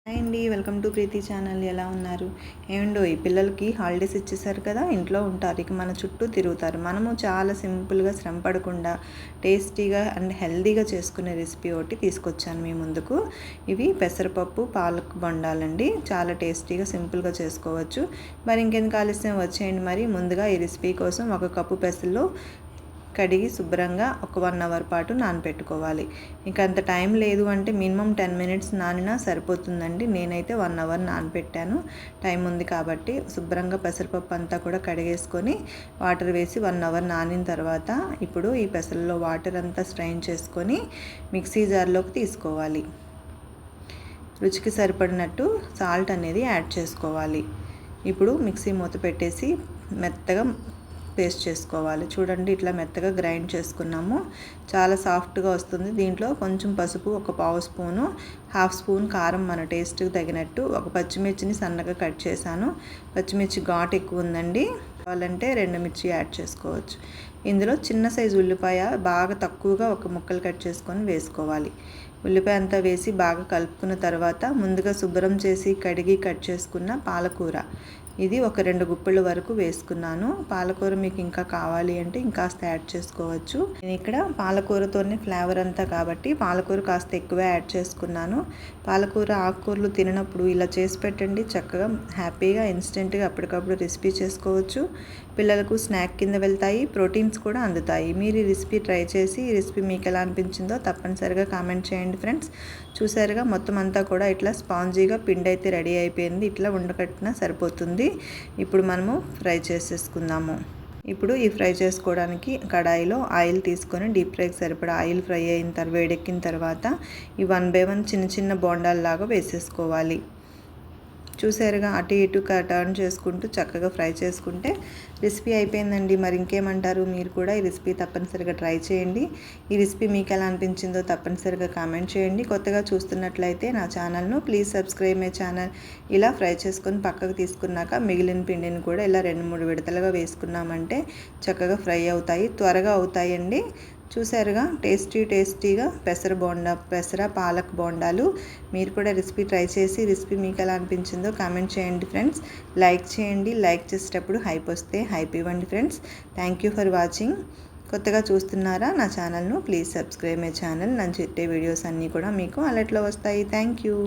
Hi అండి, welcome to Preethi channel. ఎలా ఉన్నారు? ఏమండో ఈ పిల్లలకి హాలిడేస్ ఇచ్చేసారు కదా, ఇంట్లో ఉంటారు. ఇక మన చుట్టూ తిరుగుతారు. మనము చాలా సింపుల్గా శ్రమ పడకుండా టేస్టీగా అండ్ హెల్తీగా చేసుకునే రెసిపీ ఒకటి తీసుకొచ్చాను మీ ముందుకు. ఇవి పెసరపప్పు పాలక్ బొండాలండి. చాలా టేస్టీగా సింపుల్గా చేసుకోవచ్చు. మరి ఇంకెందుకు ఆలస్యం, వచ్చేయండి. మరి ముందుగా ఈ రెసిపీ కోసం 1 కప్పు పెసలు కడిగి శుభ్రంగా ఒక 1 అవర్ పాటు నానబెట్టుకోవాలి. ఇంకా అంత టైం లేదు అంటే మినిమం 10 మినిట్స్ నానినా సరిపోతుందండి. నేనైతే 1 అవర్ నానబెట్టాను, టైం ఉంది కాబట్టి. శుభ్రంగా పెసరపప్పు అంతా కూడా కడిగేసుకొని వాటర్ వేసి 1 అవర్ నానిన తర్వాత ఇప్పుడు ఈ పెసలలో వాటర్ అంతా స్ట్రెయిన్ చేసుకొని మిక్సీ జార్లోకి తీసుకోవాలి. రుచికి సరిపడినట్టు సాల్ట్ అనేది యాడ్ చేసుకోవాలి. ఇప్పుడు మిక్సీ మూత పెట్టేసి మెత్తగా పేస్ట్ చేసుకోవాలి. చూడండి, ఇట్లా మెత్తగా గ్రైండ్ చేసుకున్నాము. చాలా సాఫ్ట్గా వస్తుంది. దీంట్లో కొంచెం పసుపు, 1 పావు స్పూను, 1/2 స్పూన్ కారం మన టేస్ట్కి తగినట్టు, 1 పచ్చిమిర్చిని సన్నగా కట్ చేశాను. పచ్చిమిర్చి ఘాటు ఎక్కువ ఉందండి, కావాలంటే 2 మిర్చి యాడ్ చేసుకోవచ్చు. ఇందులో చిన్న సైజు ఉల్లిపాయ బాగా తక్కువగా 1 ముక్కలు కట్ చేసుకొని వేసుకోవాలి. ఉల్లిపాయ అంతా వేసి బాగా కలుపుకున్న తర్వాత ముందుగా శుభ్రం చేసి కడిగి కట్ చేసుకున్న పాలకూర, ఇది ఒక 2 గుప్పెళ్ళ వరకు వేసుకున్నాను. పాలకూర మీకు ఇంకా కావాలి అంటే ఇంకాస్త యాడ్ చేసుకోవచ్చు. నేను ఇక్కడ పాలకూరతోనే ఫ్లేవర్ అంతా కాబట్టి పాలకూర కాస్త ఎక్కువ యాడ్ చేసుకున్నాను. పాలకూర ఆకుకూరలు తిననప్పుడు ఇలా చేసి పెట్టండి. చక్కగా హ్యాపీగా ఇన్స్టెంట్గా అప్పటికప్పుడు రెసిపీ చేసుకోవచ్చు. పిల్లలకు స్నాక్ కింద వెళ్తాయి, ప్రోటీన్స్ కూడా అందుతాయి. మీరు ఈ రెసిపీ ట్రై చేసి ఈ రెసిపీ మీకు ఎలా అనిపించిందో తప్పనిసరిగా కామెంట్ చేయండి ఫ్రెండ్స్. చూసారుగా, మొత్తం అంతా కూడా ఇట్లా స్పాంజీగా పిండి అయితే రెడీ అయిపోయింది. ఇట్లా ఉండకట్టినా సరిపోతుంది. ఇప్పుడు మనము ఫ్రై చేసేసుకుందాము. ఇప్పుడు ఈ ఫ్రై చేసుకోవడానికి కడాయిలో ఆయిల్ తీసుకొని డీప్ ఫ్రైకి సరిపడా ఆయిల్ ఫ్రై అయిన తర్వాత వేడెక్కిన తర్వాత ఈ 1 బై 1 చిన్న చిన్న బోండాల్లాగా వేసేసుకోవాలి. చూసారుగా, అటు ఇటు టర్న్ చేసుకుంటూ చక్కగా ఫ్రై చేసుకుంటే రెసిపీ అయిపోయిందండి. మరి ఇంకేమంటారు? మీరు కూడా ఈ రెసిపీ తప్పనిసరిగా ట్రై చేయండి. ఈ రెసిపీ మీకు ఎలా అనిపించిందో తప్పనిసరిగా కామెంట్ చేయండి. కొత్తగా చూస్తున్నట్లయితే నా ఛానల్ను ప్లీజ్ సబ్స్క్రైబ్ మై ఛానల్. ఇలా ఫ్రై చేసుకొని పక్కకు తీసుకున్నాక మిగిలిన పిండిని కూడా ఇలా 2-3 విడతలుగా వేసుకున్నామంటే చక్కగా ఫ్రై అవుతాయి, త్వరగా అవుతాయండి. చూసారుగా, టేస్టీగా పెసర పాలక్ బోండాలు. మీరు కూడా రెసిపీ ట్రై చేసి రెసిపీ మీకు ఎలా అనిపించిందో కామెంట్ చేయండి ఫ్రెండ్స్. లైక్ చేయండి. లైక్ చేసేటప్పుడు హైప్ వస్తే హైప్ ఇవ్వండి friends. Thank you for watching. కొత్తగా చూస్తున్నారా నా ఛానల్ను? Please subscribe my channel. నేను పెట్టే వీడియోస్ అన్నీ కూడా మీకు అలర్ట్లో వస్తాయి. Thank you.